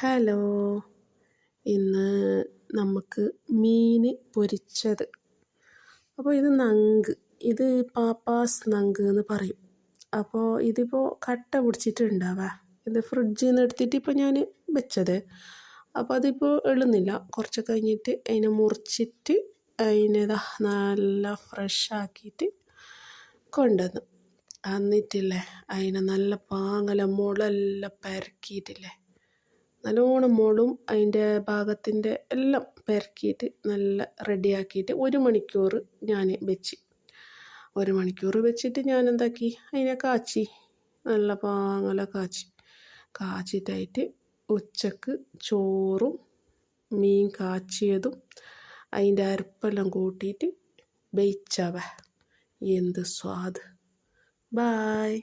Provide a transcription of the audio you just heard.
Hello, ഇന്ന് നമുക്ക് മീൻ പൊരിച്ചത്. അപ്പോൾ ഇത് നങ്ക്, ഇത് പാപ്പാസ് നങ്ക് എന്ന് പറയും. അപ്പോൾ ഇതിപ്പോൾ കട്ട പിടിച്ചിട്ടുണ്ടാവാ. ഇത് ഫ്രിഡ്ജിൽ നിന്ന് എടുത്തിട്ട് ഇപ്പോൾ ഞാൻ വെച്ചത്. അപ്പോൾ അതിപ്പോൾ എളുന്നില്ല. കുറച്ച് കഴിഞ്ഞിട്ട് അതിനെ മുറിച്ചിട്ട് അതിനെതാ നല്ല ഫ്രഷ് ആക്കിയിട്ട് കൊണ്ടുവന്നു. എന്നിട്ടില്ലേ അതിനെ നല്ല പാങ്ങല മുളെല്ലാം പരക്കിയിട്ടില്ലേ, നല്ലോണം മുളും അതിൻ്റെ ഭാഗത്തിൻ്റെ എല്ലാം പെരക്കിയിട്ട് നല്ല റെഡിയാക്കിയിട്ട് 1 മണിക്കൂർ ഞാൻ വെച്ച്. 1 മണിക്കൂർ വെച്ചിട്ട് ഞാൻ എന്താക്കി, അതിനെ കാച്ചി, നല്ല പാങ്ങല കാച്ചിട്ടായിട്ട് ഉച്ചക്ക് ചോറും മീൻ കാച്ചിയതും അതിൻ്റെ അരപ്പെല്ലാം കൂട്ടിയിട്ട് വേവിച്ചവ. എന്ത് സ്വാദ്. ബായ്.